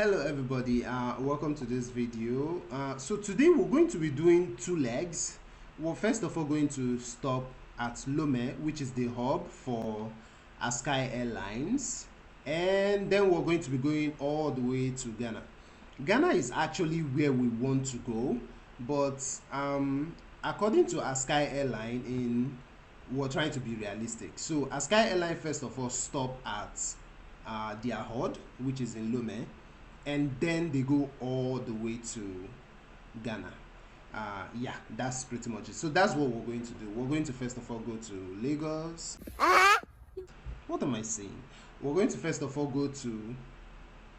Hello everybody, welcome to this video. So today we're going to be doing two legs. We're first of all going to stop at Lome, which is the hub for Asky Airlines, and then we're going to be going all the way to Ghana. Ghana is actually where we want to go, but according to Asky Airline, we're trying to be realistic. So Asky Airline first of all stop at their hub, which is in Lome, and then they go all the way to Ghana. Yeah, that's pretty much it. So that's what we're going to do. We're going to first of all go to Lagos. What am I saying? We're going to first of all go to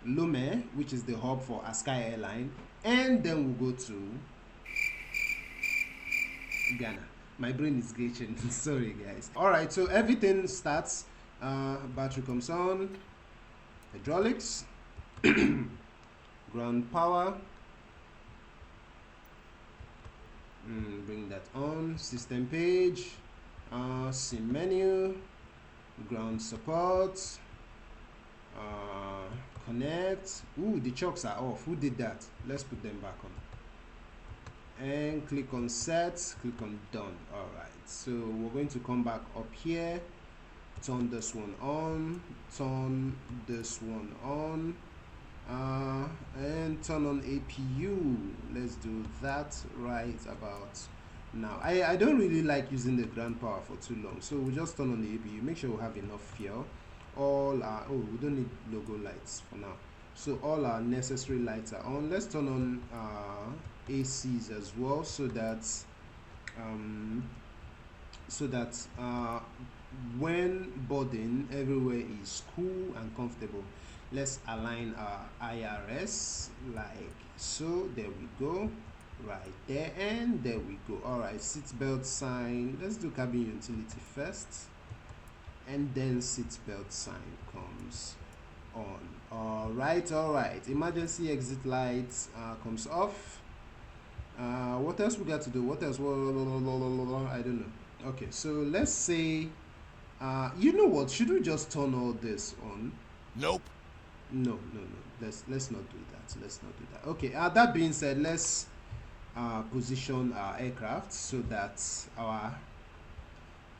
Lome, which is the hub for Asky Airline, and then we'll go to Ghana. My brain is glitching. Sorry guys. Alright, so everything starts. Battery comes on, hydraulics, ground power, bring that on, system page, sim menu, ground support, connect. The chocks are off. Who did that? Let's put them back on, and click on set, click on done. Alright, so we're going to come back up here, turn this one on, turn this one on, and turn on APU. Let's do that right about now. I don't really like using the ground power for too long, so we'll just turn on the APU. Make sure we have enough fuel. All our we don't need logo lights for now, so all our necessary lights are on. Let's turn on ACs as well, so that when boarding, everywhere is cool and comfortable. Let's align our IRS like so. There we go, right there, and there we go. All right, seatbelt sign. Let's do cabin utility first, and then seatbelt sign comes on. All right. Emergency exit light comes off. What else we got to do? What else? I don't know. Okay, so let's say you know what, should we just turn all this on? Nope. No, let's not do that. Okay, that being said, let's position our aircraft so that our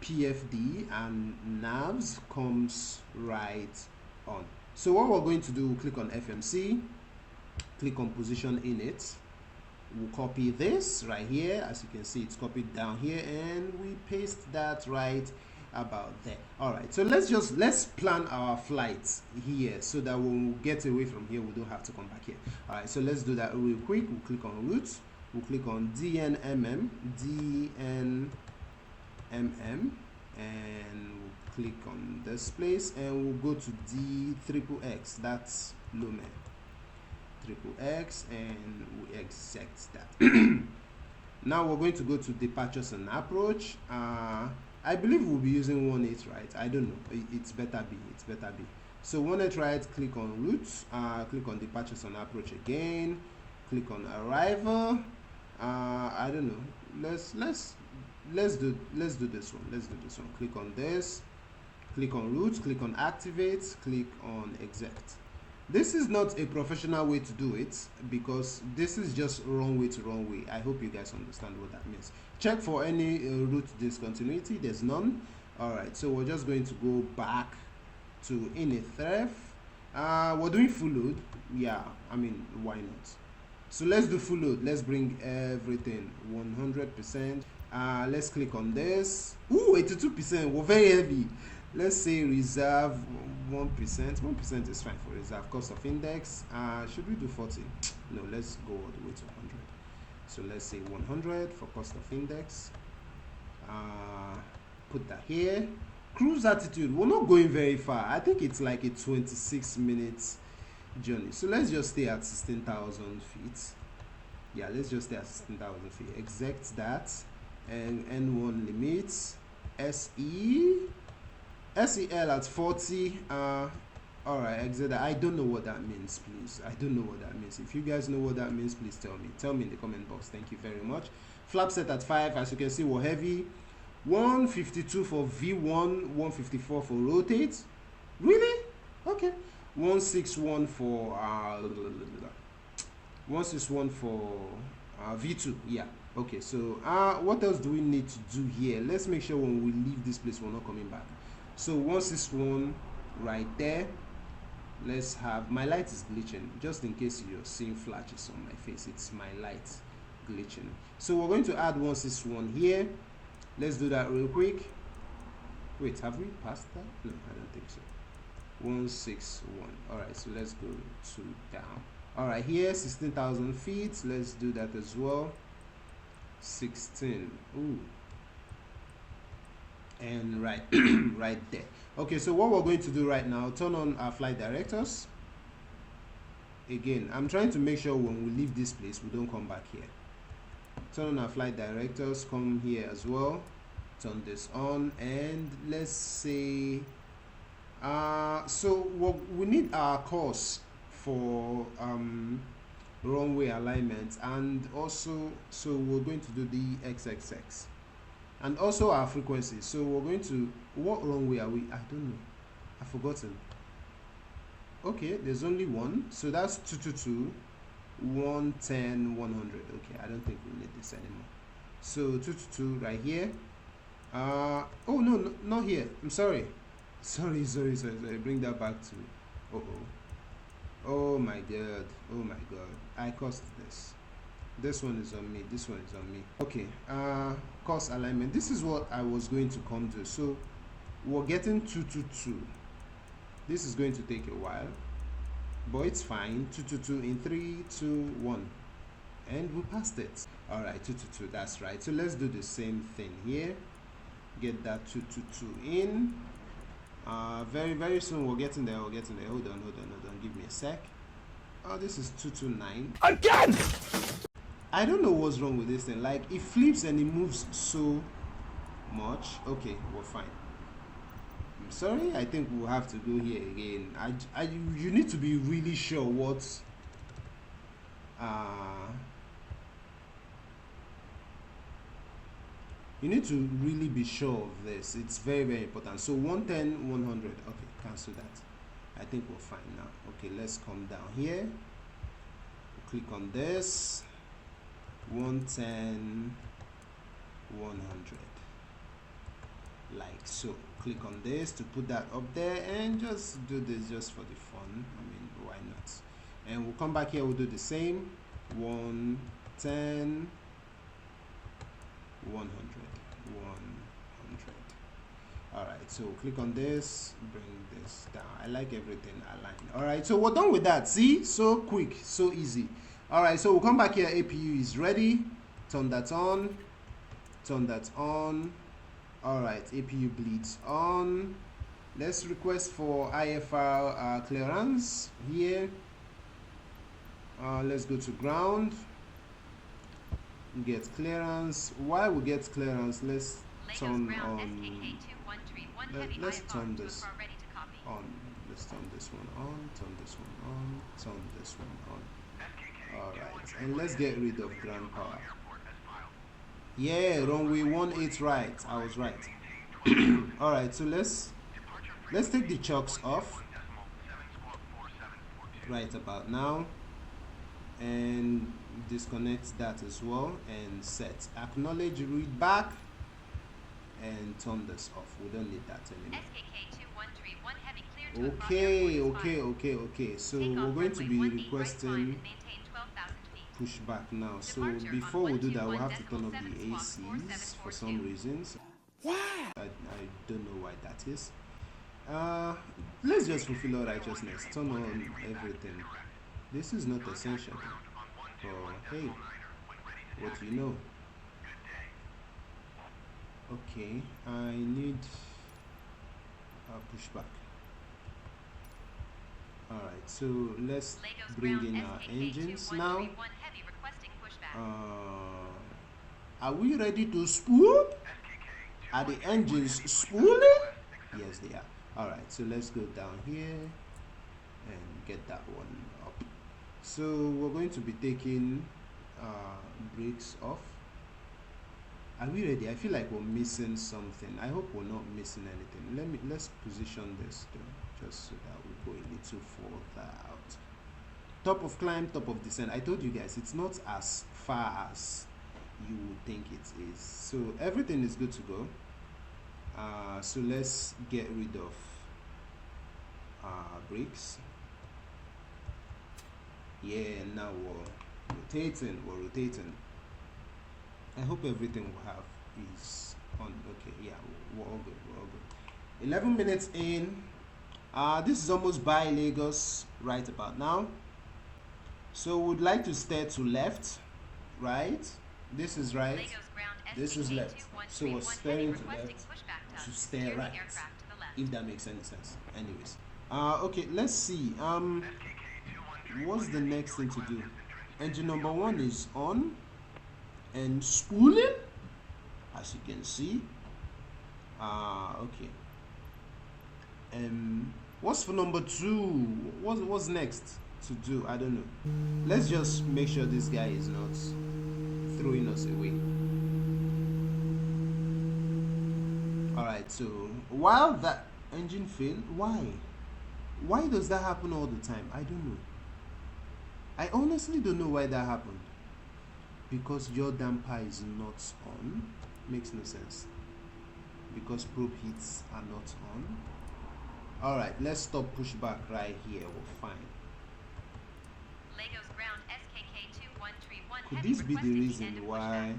PFD and navs comes right on. So what we're going to do, click on FMC, click on position in it. We'll copy this right here. As you can see, it's copied down here, and we paste that right about there. All right, so let's plan our flights here so that when we get away from here, we don't have to come back here. All right, so let's do that real quick. We'll click on routes, we'll click on DNMM, and we'll click on this place, and we'll go to D-XXX. That's Lome XXX, and we exect that. Now we're going to go to departures and approach. I believe we'll be using 18, right? I don't know. It's better be. So 18 right, click on routes, click on departures and approach again, click on arrival. I don't know. Let's do this one. Click on this, click on routes, click on activate, click on exect. This is not a professional way to do it, because this is just runway to runway. I hope you guys understand what that means. Check for any route discontinuity. There's none. All right, so we're just going to go back to inithref. We're doing full load. Yeah, I mean, why not? So let's do full load. Let's bring everything 100%. Let's click on this. 82%. We're very heavy. Let's say reserve 1%. 1% is fine for reserve. Cost of index. Should we do 40? No, let's go all the way to 100. So let's say 100 for cost of index. Put that here. Cruise altitude. We're not going very far. I think it's like a 26 minutes journey. So let's just stay at 16,000 feet. Yeah, let's just stay at 16,000 feet. Exect that. And N1 limits. SEL at 40. Alright, exit. I don't know what that means, please. I don't know what that means. If you guys know what that means, please tell me. Tell me in the comment box. Thank you very much. Flap set at 5. As you can see, we're heavy. 152 for V1, 154 for rotate. Really? Okay. 161 for 161 for V2. Yeah. Okay, so what else do we need to do here? Let's make sure when we leave this place we're not coming back. So 161 right there. Let's have, my light is glitching, just in case you're seeing flashes on my face, it's my light glitching. So we're going to add 161 here. Let's do that real quick. Wait, have we passed that? No, I don't think so. 161. All right, so let's go to down. All right, here 16,000 feet. Let's do that as well. 16. Ooh. And right right there. Okay, so what we're going to do right now, turn on our flight directors. Again, I'm trying to make sure when we leave this place we don't come back here. Turn on our flight directors, come here as well, turn this on, and let's say so we need our course for runway alignment, and also so we're going to do the XXX and also our frequency. So we're going to, what runway are we? I don't know, I've forgotten. Okay, there's only one, so that's 222, 110, 100. Okay, I don't think we need this anymore. So 222 right here. Oh no, not here, I'm sorry. Sorry, bring that back to oh my god, I caused this. This one is on me, this one is on me. Okay, course alignment, this is what I was going to come to. So we're getting 222. This is going to take a while, but it's fine. 222 in 3, 2, 1, and we passed it. All right, 222, that's right. So let's do the same thing here. Get that 222 in. Very soon we're getting there. Hold on, give me a sec. Oh, this is 229 again. I don't know what's wrong with this thing, like it flips and it moves so much. Okay, we're fine. I'm sorry, I think we'll have to go here again. You need to be really sure what you need to really be sure of this. It's very important. So 110, 100. Okay, cancel that. I think we're fine now. Okay, let's come down here, click on this, 110, 100, like so. Click on this to put that up there, and just do this just for the fun. I mean, why not? And we'll come back here, we'll do the same, 110, 100. All right, so click on this, bring this down. I like everything aligned. All right, so we're done with that. See, so quick, so easy. All right, so we'll come back here. APU is ready. Turn that on, turn that on. All right, APU bleeds on. Let's request for IFR clearance here. Let's go to ground, get clearance. While we get clearance, let's turn on, let's turn this on, let's turn this one on, turn this one on, turn this one on. All right, and let's get rid of ground power. Yeah, runway 18 right, I was right. All right, so let's take the chocks off right about now, and disconnect that as well, and set acknowledge, read back, and turn this off. We don't need that anymore. Okay, so we're going to be requesting pushback now. So before we do that, we'll have to turn off the ACs for some reasons. I don't know why that is. Let's just fulfill our righteousness, turn on everything. This is not essential, but hey, what do you know? Okay, I need a pushback. Alright, so let's bring in our engines now. Are we ready to spool? Are the engines spooling? Yes, they are. Alright, so let's go down here and get that one up. So we're going to be taking brakes off. Are we ready? I feel like we're missing something. I hope we're not missing anything. Let's position this though, just so that we go a little further out. Top of climb, top of descent. I told you guys it's not as far as you would think it is. So everything is good to go. So let's get rid of brakes. Yeah, now we're rotating. I hope everything we have is on. Okay, yeah, we're all good. 11 minutes in. This is almost by Lagos right about now. So we'd like to steer to left, right? This is right. This is left. So we're steering to left to steer right. If that makes any sense. Anyways. Okay, let's see. What's the next thing to do? Engine number 1 is on and spooling, as you can see. Okay. What's for number 2? What's next to do? I don't know. Let's just make sure this guy is not throwing us away. Alright, so while that engine failed, why does that happen all the time? I don't know. I honestly don't know why that happened. Because your damper is not on. Makes no sense. Because probe heats are not on. Alright, let's stop pushback right here. We're fine. Could this be the reason why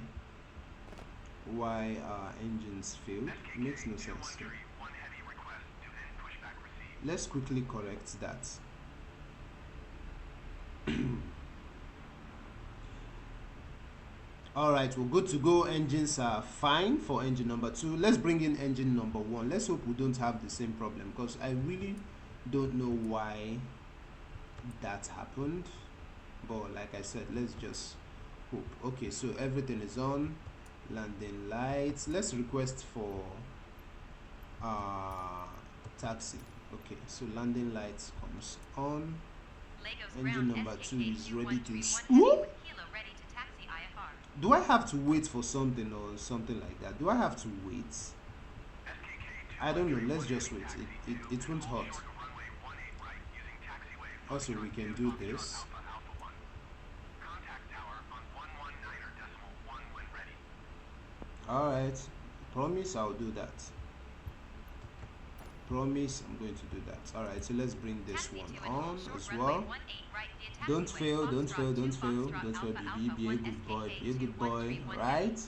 our engines failed? It makes no sense. Let's quickly correct that. Alright, we're good to go. Engines are fine for engine number 2. Let's bring in engine number 1. Let's hope we don't have the same problem, because I really don't know why that happened. But like I said, let's just hope. Okay, so everything is on. Landing lights. Let's request for taxi. Okay, so landing lights comes on. Engine number 2 is ready to spool. Do I have to wait for something or something like that? Do I have to wait? I don't know. Let's just wait. It won't hurt. Also, we can do this. Alright. Promise I'll do that. Promise I'm going to do that. Alright, so let's bring this one on as well. Don't fail, baby. Be a good boy, right?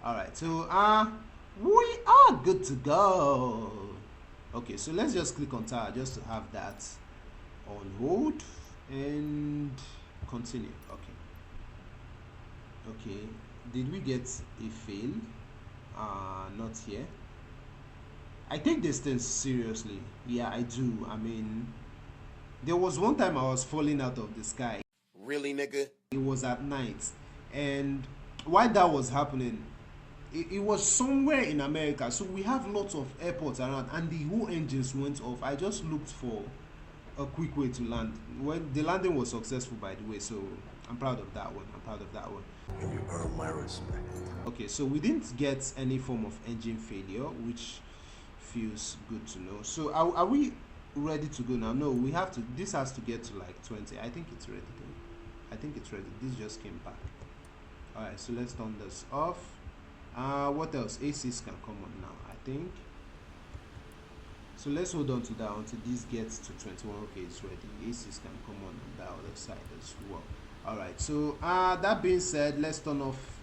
Alright, so we are good to go. Okay, so let's just click on tower just to have that on hold and continue. Okay, did we get a fail? Not here. I take this thing seriously. Yeah, I do. I mean, there was one time I was falling out of the sky. Really, nigga? It was at night. And while that was happening, it was somewhere in America. So we have lots of airports around, and the whole engines went off. I just looked for a quick way to land. When the landing was successful, by the way, so I'm proud of that one. And you earn my respect. Okay, so we didn't get any form of engine failure, which feels good to know. So are we ready to go now? No, we have to. This has to get to like 20. I think it's ready though. I think it's ready. This just came back. Alright, so let's turn this off. What else? ACs can come on now, I think. So let's hold on to that until this gets to 21. Okay, it's ready. ACs can come on the other side as well. Alright, so that being said, let's turn off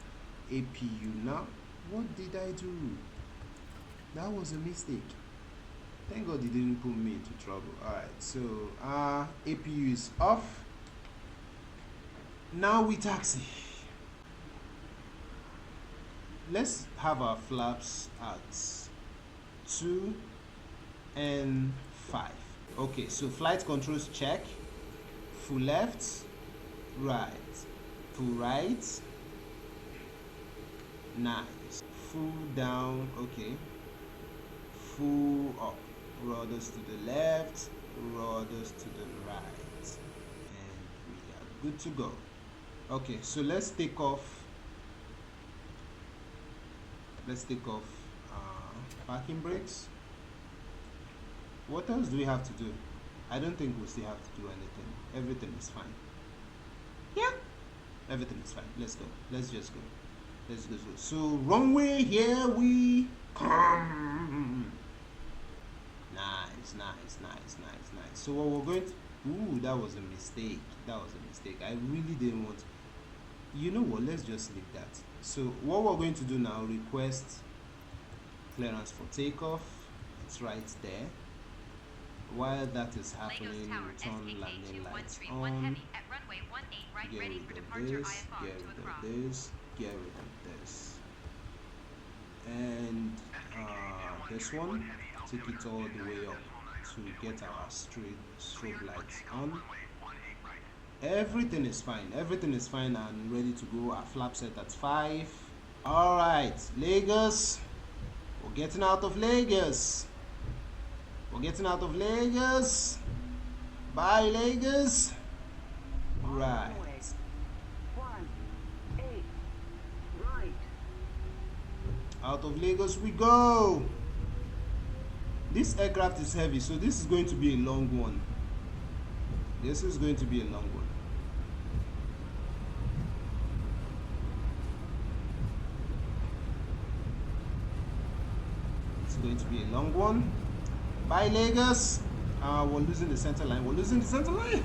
APU now. What did I do? That was a mistake. Thank God he didn't put me into trouble. Alright, so APU is off. Now we taxi. Let's have our flaps at 2 and 5. Okay, so flight controls check. Full left, right, full right, nice. Full down, okay. Full up, rudders to the left, rudders to the right, and we are good to go. Okay, so let's take off parking brakes. What else do we have to do? I don't think we still have to do anything. Everything is fine. Yeah, everything is fine. Let's go. Let's just go. Let's go. So runway, here we come. Nice, nice, nice, nice, nice. So what we're going to... Ooh, that was a mistake. That was a mistake. I really didn't want... You know what? Let's just leave that. So what we're going to do now, request clearance for takeoff. It's right there. While that is happening, return landing lights on. Get rid of this, get rid of this, get rid of this. And this one, take it all the way up to get our strobe lights on. Everything is fine. Everything is fine and ready to go. Our flap set at 5. Alright, Lagos. We're getting out of Lagos. We're getting out of Lagos. Bye, Lagos. Right. 18 right. Out of Lagos we go. This aircraft is heavy, so this is going to be a long one. This is going to be a long one. It's going to be a long one. Bye, Lagos. We're losing the center line. We're losing the center line.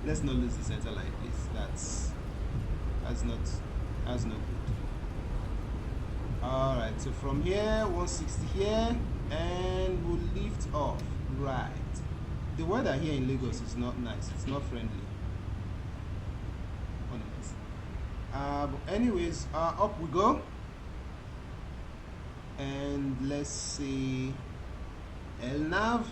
Let's not lose the center line, please. That's not good. All right. So from here, 160 here, and we'll lift off. Right. The weather here in Lagos is not nice. It's not friendly. But anyways, up we go. And let's see. LNAV.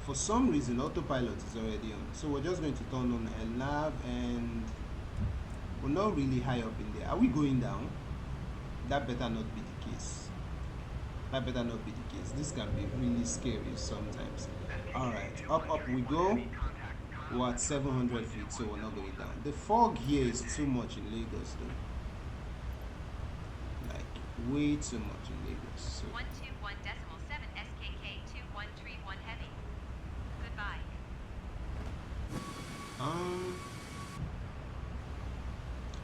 For some reason, autopilot is already on. So we're just going to turn on LNAV, and we're not really high up in there. Are we going down? That better not be the case. That better not be the case. This can be really scary sometimes. Alright, up we go. We're at 700 feet, so we're not going down. The fog here is too much in Lagos though. Like, way too much in Lagos. So 121.7 SKK 2131 heavy. Goodbye.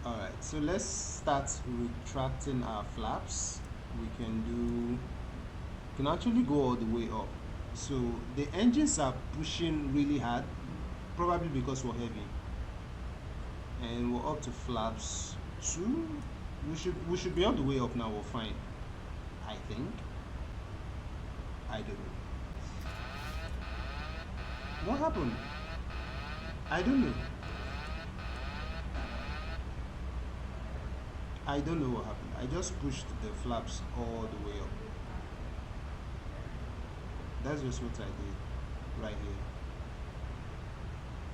Alright, so let's start retracting our flaps. We can actually go all the way up. So the engines are pushing really hard, probably because we're heavy, and we're up to flaps 2. We should be all the way up now. We're fine, I think. I don't know what happened. I don't know what happened. I just pushed the flaps all the way up. That's just what I did right here.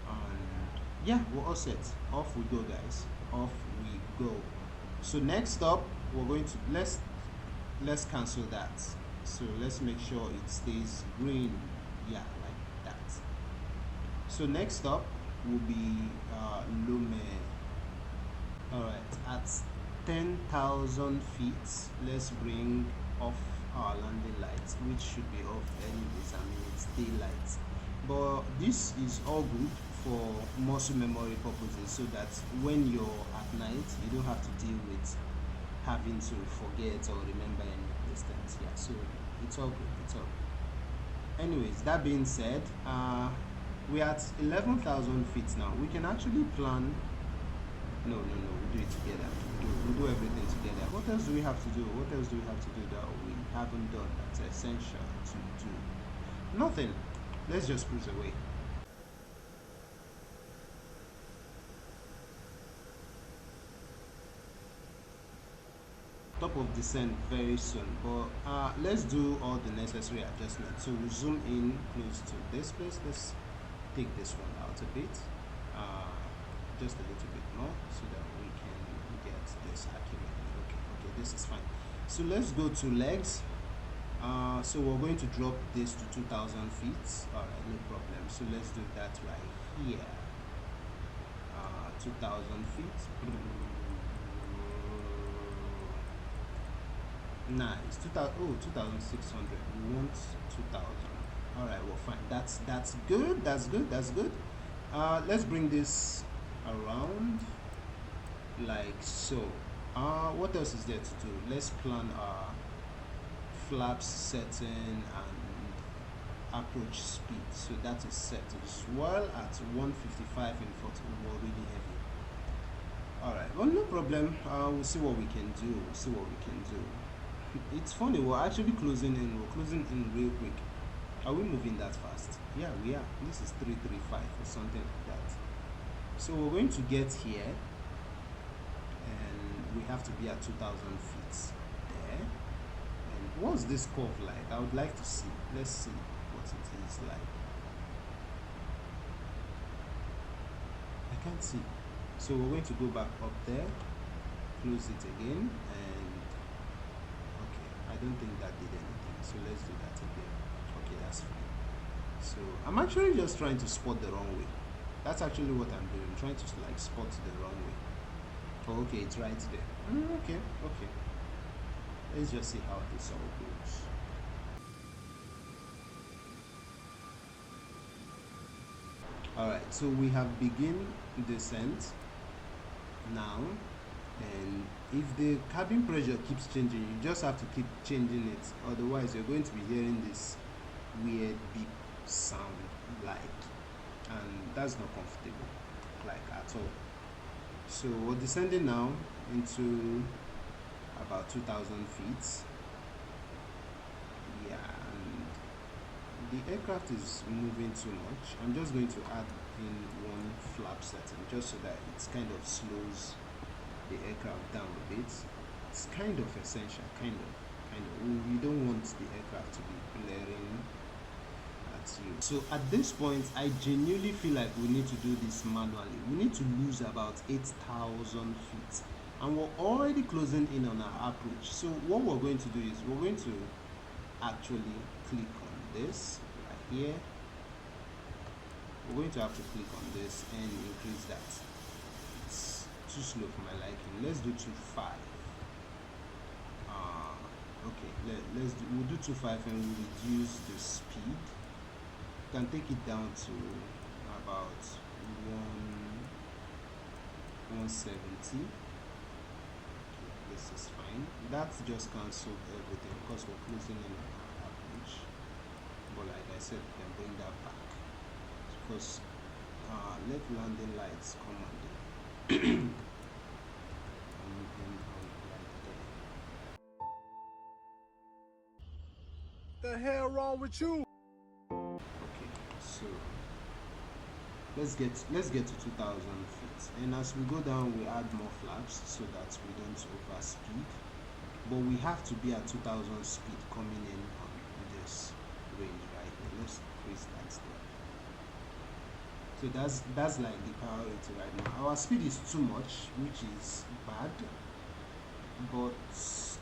And yeah, we're all set. Off we go, guys. Off we go. So next up, we're going to let's cancel that. So let's make sure it stays green. Yeah, like that. So next up will be Lome. Alright, at 10,000 feet, let's bring off our landing lights, which should be off anyways. I mean, it's daylight, but this is all good for muscle memory purposes, so that when you're at night you don't have to deal with having to forget or remember any distance. Yeah, so it's all good. It's all good. Anyways, that being said, we're at 11,000 feet now. We can actually plan. No, we'll do it together. We'll do everything together. What else do we have to do? What else do we have to do that we haven't done that's essential to do? Nothing. Let's just cruise away. Top of descent very soon, but let's do all the necessary adjustments. So we'll zoom in close to this place. Let's take this one out a bit, just a little bit more, so that we can get this accurately. Okay, this is fine. So let's go to legs. So we're going to drop this to 2,000 feet. All right, no problem. So let's do that right here. 2,000 feet. Nice. 2000. Oh, 2600. We want 2000. All right. Well, fine. That's good. That's good. That's good. Let's bring this around like so. What else is there to do? Let's plan our flaps setting and approach speed. So that is set as well at 155 in 40. We're really heavy. All right. Well, no problem. We'll see what we can do. We'll see what we can do. It's funny. We're actually closing in. We're closing in real quick. Are we moving that fast? Yeah, we are. This is 335 or something like that. So we're going to get here, and we have to be at 2,000 feet there. And what's this curve like? I would like to see. Let's see what it is like. I can't see. So we're going to go back up there, close it again, and okay, I don't think that did anything. So let's do that again. Okay, that's fine. So I'm actually just trying to spot the runway. That's actually what I'm doing. I'm trying to like spot the runway. Oh, okay, it's right there. Okay, okay. Let's just see how this all goes. Alright, so we have begin descent now, and if the cabin pressure keeps changing, you just have to keep changing it, otherwise you're going to be hearing this weird beep sound, like, and that's not comfortable, like, at all. So we're descending now into about 2,000 feet. Yeah, and the aircraft is moving too much. I'm just going to add in one flap setting just so that it kind of slows the aircraft down a bit. It's kind of essential, kind of. We don't want the aircraft to be blaring at you. So at this point, I genuinely feel like we need to do this manually. We need to lose about 8,000 feet. And we're already closing in on our approach. So what we're going to do is we're going to actually click on this right here. We're going to have to click on this and increase that. It's too slow for my liking. Let's do 2.5. Okay, we'll do 2.5 and we'll reduce the speed. You can take it down to about 170. This is fine. That's just cancelled everything because we're closing in on our approach. But like I said, we can bring that back because let landing lights come on there. The hell wrong with you? Okay, so let's get to 2,000 feet, and as we go down we add more flaps so that we don't overspeed, but we have to be at 2,000 speed coming in on this range right here. Let's increase that there. So that's like the priority right now. Our speed is too much, which is bad, but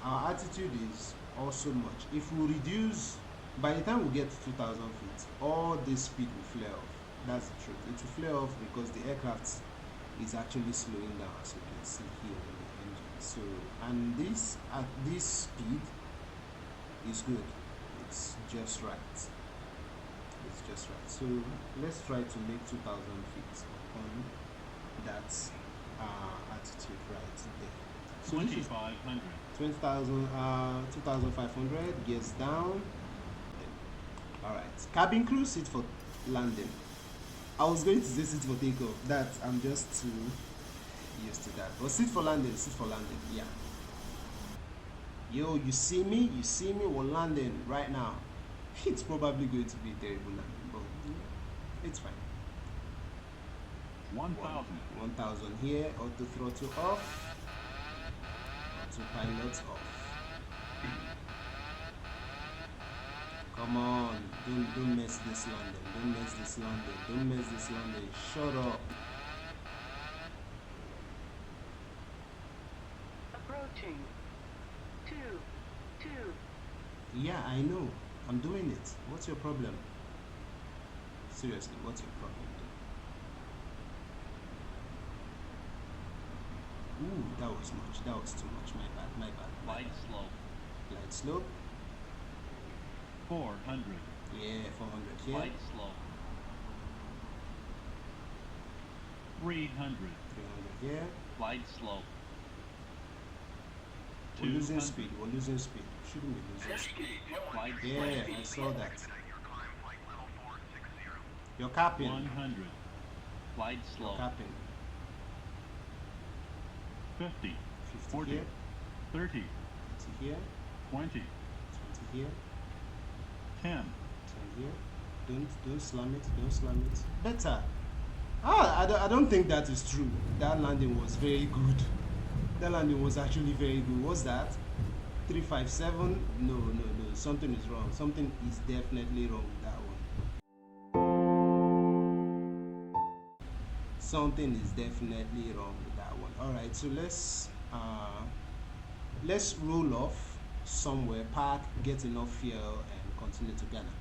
our altitude is also much. If we reduce, by the time we get to 2,000 feet, all this speed will flare off. That's the truth. It will flare off because the aircraft is actually slowing down, as you can see here in the engine. So, and this at this speed is good. It's just right. It's just right. So let's try to make 2,000 feet upon that altitude right there. So 2,500. 2,500, gears down. Alright, cabin crew, sit for landing. I was going to say sit for takeoff. That I'm just too used to that. But sit for landing, yeah. Yo, you see me? We're landing right now. It's probably going to be a terrible landing, but it's fine. 1,000. 1,000 here, auto throttle off. Pilots off. Come on, don't mess this landing. Don't mess this landing. Shut up. Approaching. 2. Yeah, I know. I'm doing it. What's your problem? Seriously, what's your problem? Ooh, that was much. That was too much. My bad. Light slow. Glide slope. 400. Yeah, 400 here. Glide slope. 300. 300 here. Glide slope. We're losing 200. speed. We're losing speed. Shouldn't be losing speed. Glide Yeah, slope. I saw that. You're capping. 100. Glide You're slope. capping. 50. 50 40. here. 30. 30 here. 20. 20 here. 10. 10 here. Don't slam it. Don't slam it. Better. I don't think that is true. That landing was very good. That landing was actually very good. What's that? 357? No. Something is wrong. Something is definitely wrong with that one. Something is definitely wrong with that one. Alright, so let's roll off somewhere, park, get enough fuel, and continue to Ghana.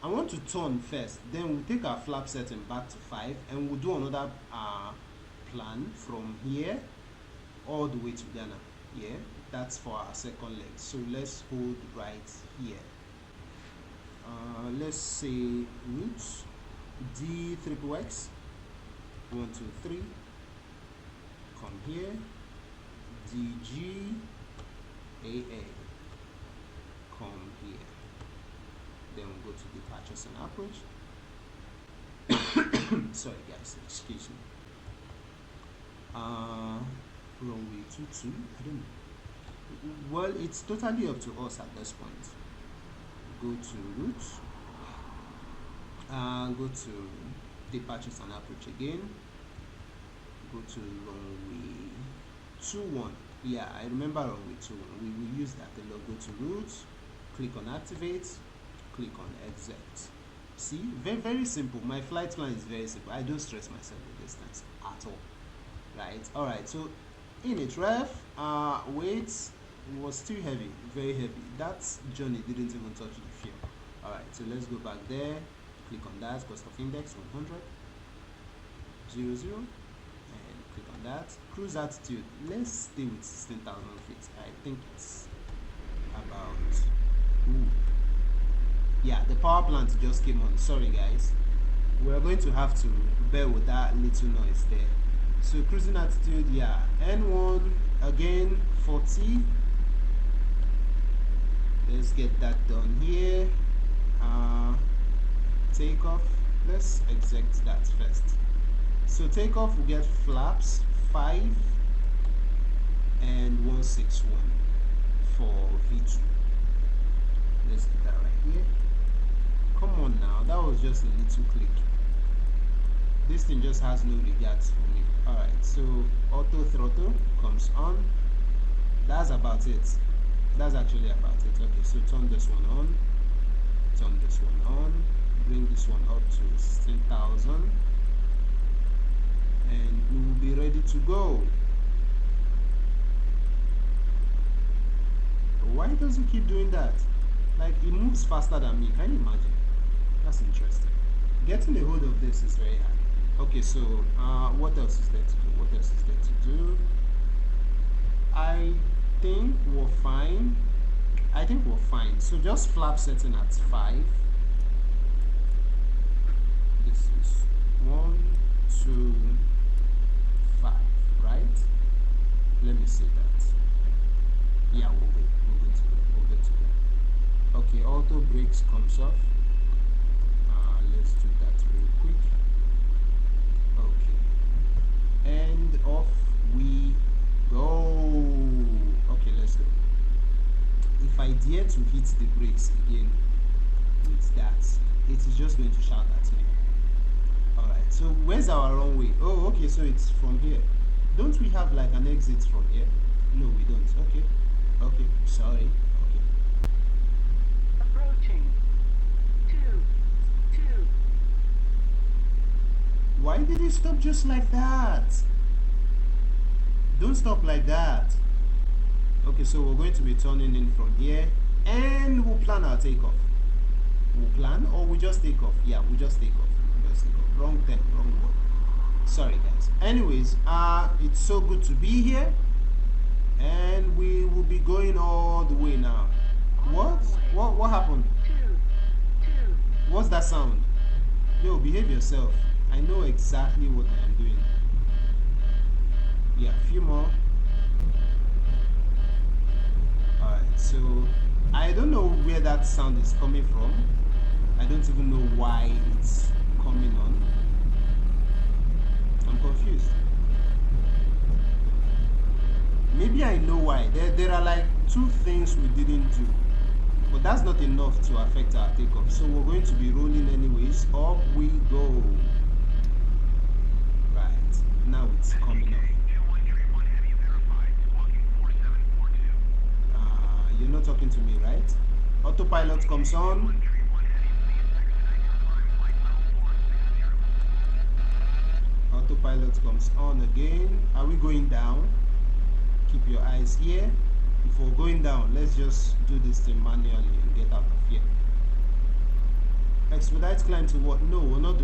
I want to turn first, then we'll take our flap setting back to 5 and we'll do another plan from here all the way to Ghana. Yeah, that's for our second leg. So let's hold right here. Let's say route D triple X 1 2 3. Come here, DG AA. Come here. Then we'll go to departures and approach. Sorry guys, excuse me. Runway 22, I don't know. Well, it's totally up to us at this point. Go to route, go to departures and approach again. Go to runway 21. Yeah, I remember runway 21. We will use that a lot. Go to route, click on activate, click on exit. See, very simple. My flight plan is very simple. I don't stress myself with distance at all. Right, all right, so in it ref, weight was too heavy, very heavy. That journey didn't even touch the fuel. All right, so let's go back there, click on that, cost of index 100 00, and click on that. Cruise altitude, let's stay with 16,000 feet. I think it's about yeah, the power plant just came on. Sorry guys, we're going to have to bear with that little noise there. So cruising altitude, yeah, N1 again 40. Let's get that done here. Takeoff, let's exec that first. So takeoff, we get flaps 5 and 161 for V2. Let's do that right here. Come on now, that was just a little click. This thing just has no regards for me. Alright, so auto throttle comes on. That's about it. That's actually about it. Okay, so turn this one on. Turn this one on. Bring this one up to 16,000. And we will be ready to go. Why does it keep doing that? Like, it moves faster than me. Can you imagine? That's interesting. Getting a hold of this is very hard. Okay, so what else is there to do? What else is there to do? I think we're fine. So just flap setting at 5. This is 1 2 5, right? Let me see that. Yeah, we're good to go. Okay, auto brakes comes off. Let's do that real quick. Okay, and off we go. Okay, let's go. If I dare to hit the brakes again with that, it is just going to shout at me. Alright, so where's our runway? Oh, okay, so it's from here. Don't we have like an exit from here? No, we don't. Okay, sorry. Okay. Approaching. 2. Why did it stop just like that? Don't stop like that. Okay, so we're going to be turning in from here, and we'll plan our takeoff. We'll plan, or we just take off? Yeah, we just take off. Just take off. Wrong thing, wrong word. Sorry, guys. Anyways, it's so good to be here, and we will be going all the way now. What happened? What's that sound? Yo, behave yourself. I know exactly what I am doing. Yeah, a few more. Alright, so I don't know where that sound is coming from. I don't even know why it's coming on. I'm confused. Maybe I know why. There are like two things we didn't do, but that's not enough to affect our takeoff. So we're going to be rolling anyways. Up we go. Right, now it's coming up. You're not talking to me, right? Autopilot comes on. Autopilot comes on again. Are we going down? Keep your eyes here. If we're going down, let's just do this thing manually and get out of here. Expedite climb to what? No, we're not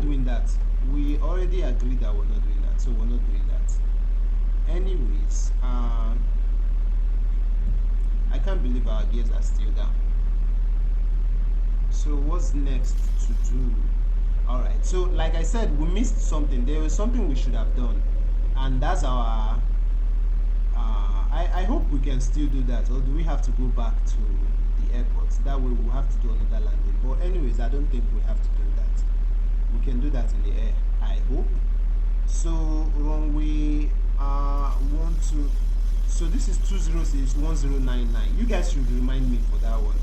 doing that. We already agreed that we're not doing that, so we're not doing that. Anyways, I can't believe our gears are still down. So what's next to do? Alright, so like I said, we missed something. There was something we should have done, and that's our I hope we can still do that, or do we have to go back to the airport? That way we'll have to do another landing. But anyways, I don't think we have to do that. We can do that in the air, I hope. So runway 12. So this is 206 1099. You guys should remind me for that one.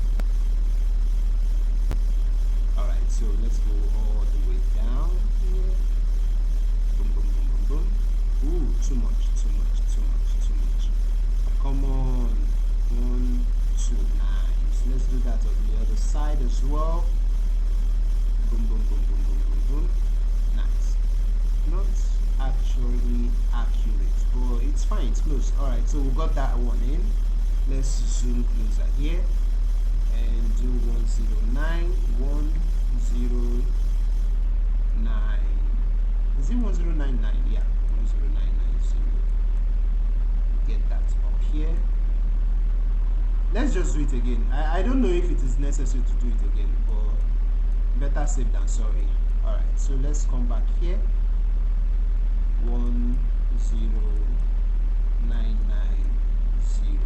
Alright, so let's go all the way down here. Boom, boom, boom, boom, boom. Ooh, too much. Come on. 1, 2, nice. Let's do that on the other side as well. Boom, boom, boom, boom, boom, boom, boom. Nice. Not actually accurate, but it's fine, it's close. Alright, so we got that one in. Let's zoom closer here and do 109. 109. Is it 1099? Yeah, 1099. Get that up here. Let's just do it again. I don't know if it is necessary to do it again, but better safe than sorry. Alright, so let's come back here. 10990.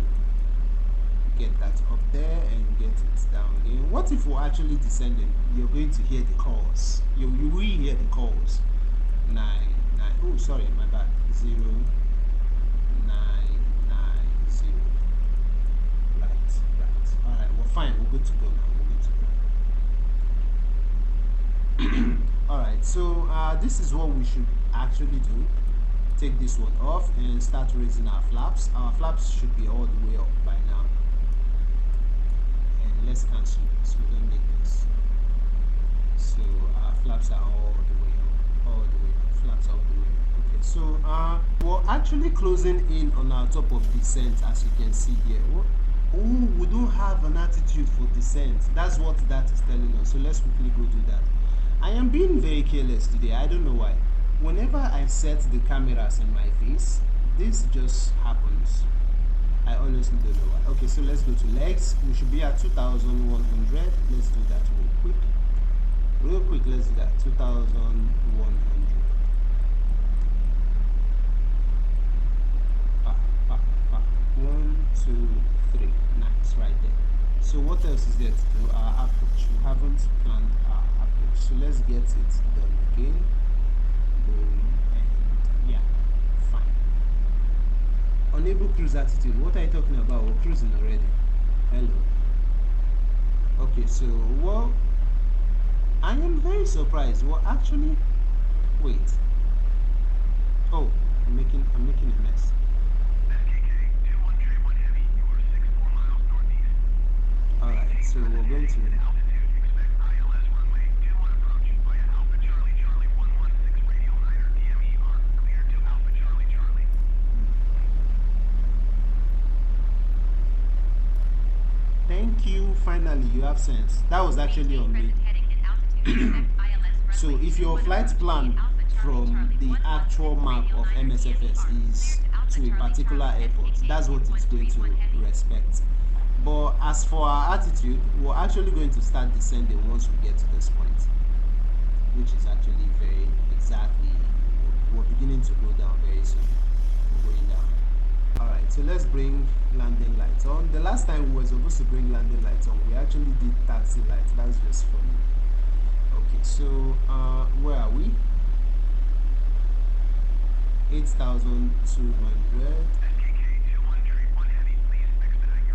Get that up there and get it down again. What if we're actually descending? You're going to hear the calls. You will hear the calls. 9. Oh, sorry, my bad. 0 9 9 0. Right. Alright, we're fine. We're good to go now. Alright, so this is what we should actually do. Take this one off and start raising our flaps. Our flaps should be all the way up by now. And let's cancel this. We don't need this. So our flaps are all the way up. Flaps all the way up. Okay, so we're actually closing in on our top of descent, as you can see here. Oh, we don't have an altitude for descent. That's what that is telling us. So let's quickly go do that. I am being very careless today. I don't know why. Whenever I set the cameras in my face, this just happens. I honestly don't know why. Okay, so let's go to legs. We should be at 2100. Let's do that real quick. Let's do that. 2100. 1, 2, 3. Nice, right there. So what else is there to do? Our approach. We haven't planned our approach, so let's get it done again. Boom, and yeah, fine. Unable cruise altitude. What are you talking about? We're cruising already. Hello. Okay, so well, I am very surprised. Well, actually, wait. Oh, I'm making a mess. Alright, so we're going to finally you have sense. That was actually on me. So if your flight plan from the actual map of MSFS is to a particular airport, that's what it's going to respect. But as for our altitude, we're actually going to start descending once we get to this point, which is actually very exactly, we're beginning to go down very soon. We're going down. Alright, so let's bring landing lights on. The last time we were supposed to bring landing lights on, we actually did taxi lights. That's just funny. Okay, so where are we? 8,200.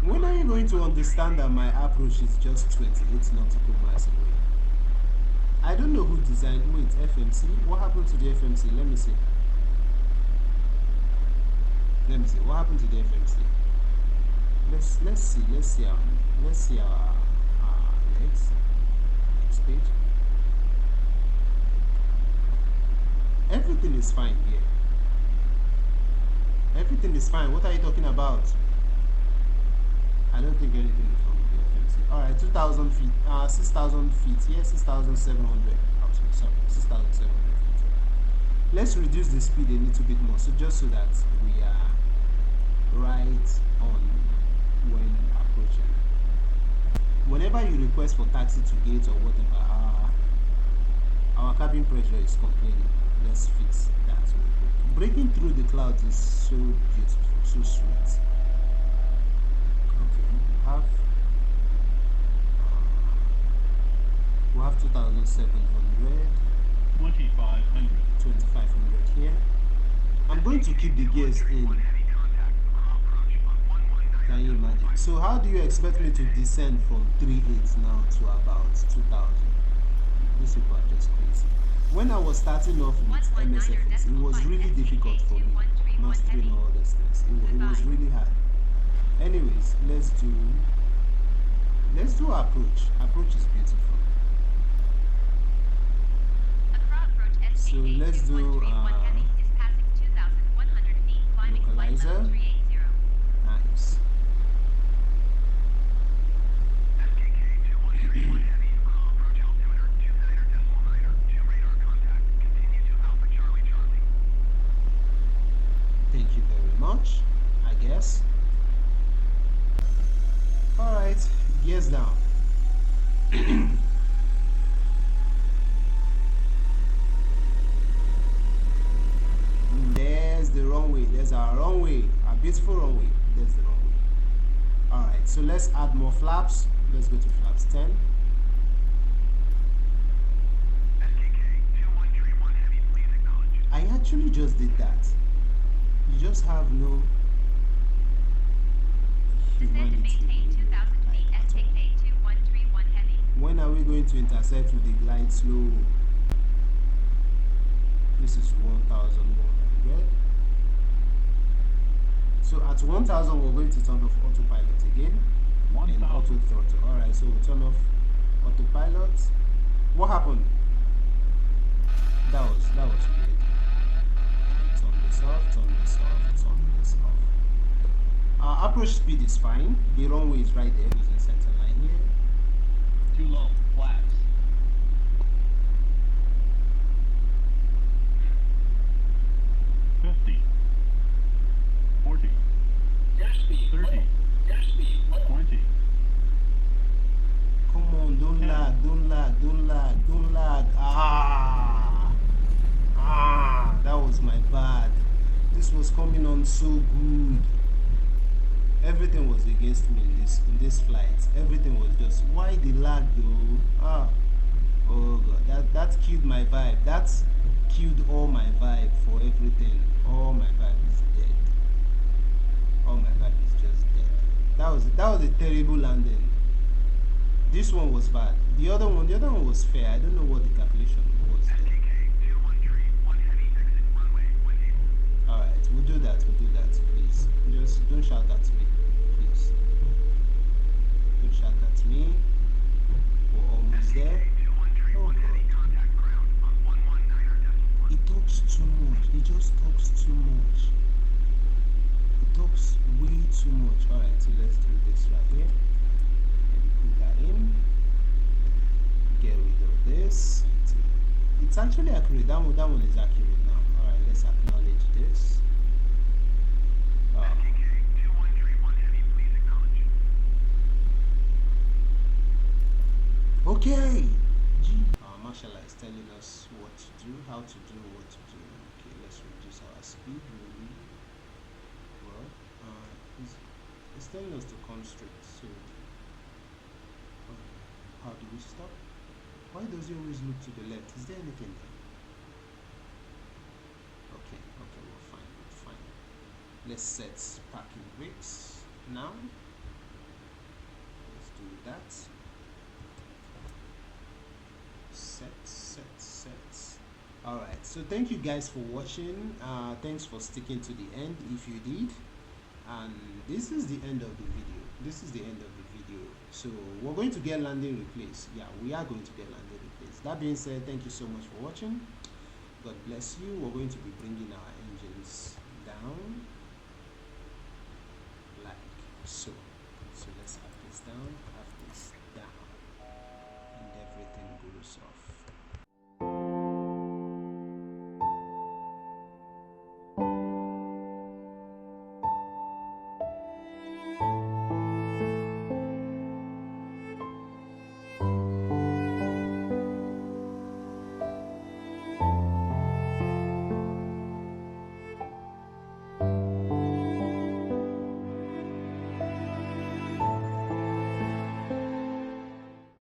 When are you going to understand that my approach is just 28 nautical miles away? I don't know who designed. Wait, FMC? What happened to the FMC? Let me see. What happened to the FMC? Let's see our next page. Everything is fine here. Everything is fine. What are you talking about? I don't think anything is wrong with the FMC. Alright, 2,000 feet, 6,000 feet here, 6,700. Oh, sorry, 6,700 feet. Let's reduce the speed a little bit more, so just so that we are right on when approaching. Whenever you request for taxi to gate or whatever, our cabin pressure is complaining. Let's fix that. Breaking through the clouds is so beautiful, so sweet. Okay, we have 2,700, 2,500. 2,500 here. I'm going to keep the gears in. Can you imagine? So how do you expect me to descend from 3.8 now to about 2,000? These people are just crazy. When I was starting off with MSFS, it was really difficult for me mastering all these things. It was really hard. Anyways, let's do approach. Approach is beautiful. So let's do localizer. Nice. Thank you very much, I guess. Alright, gears down. There's the runway. There's our runway. Our beautiful runway. There's the runway. Alright, so let's add more flaps. Let's go to flaps 10. I actually just did that. You just have no humanity. When are we going to intercept with the glide slow? This is 1,100. So at 1,000 we're going to turn off autopilot again and auto throttle. Alright, so we'll turn off autopilot. What happened? That was weird. Turn this off, turn this off, turn this off. Our approach speed is fine. The runway is right there using center line here. Too low, flaps. 50. 40. 30. 20. Come on, don't lag, don't lag, don't lag, don't lag. That was my bad. This was coming on so good. Everything was against me in this flight. Everything was just, why the lag though? Oh god, that killed my vibe. That's killed all my vibe for everything. All my vibe is dead. All my vibe is just dead. That was a terrible landing. This one was bad. The other one was fair. I don't know what the calculation was there. Alright, we'll do that, please. Just don't shout at me, please. Don't shout at me. We're almost there. Oh god. It talks too much. It just talks too much. It talks way too much. Alright, so let's do this right here. There we put that in, get rid of this. It's actually accurate. That one is accurate now. All right, let's acknowledge this. Okay. Mashallah is telling us what to do, how to do, what to do. Okay, let's reduce our speed really. Well, it's telling us to come straight. So, how do we stop? Why does it always look to the left? Is there anything there? Okay, we're fine. Let's set parking brakes now. Let's do that. Set. All right, so thank you guys for watching. Thanks for sticking to the end if you did. And this is the end of the video. So we're going to get landing replaced. Yeah, we are going to get landing replaced. That being said, thank you so much for watching. God bless you. We're going to be bringing our engines down like so. So let's have this down.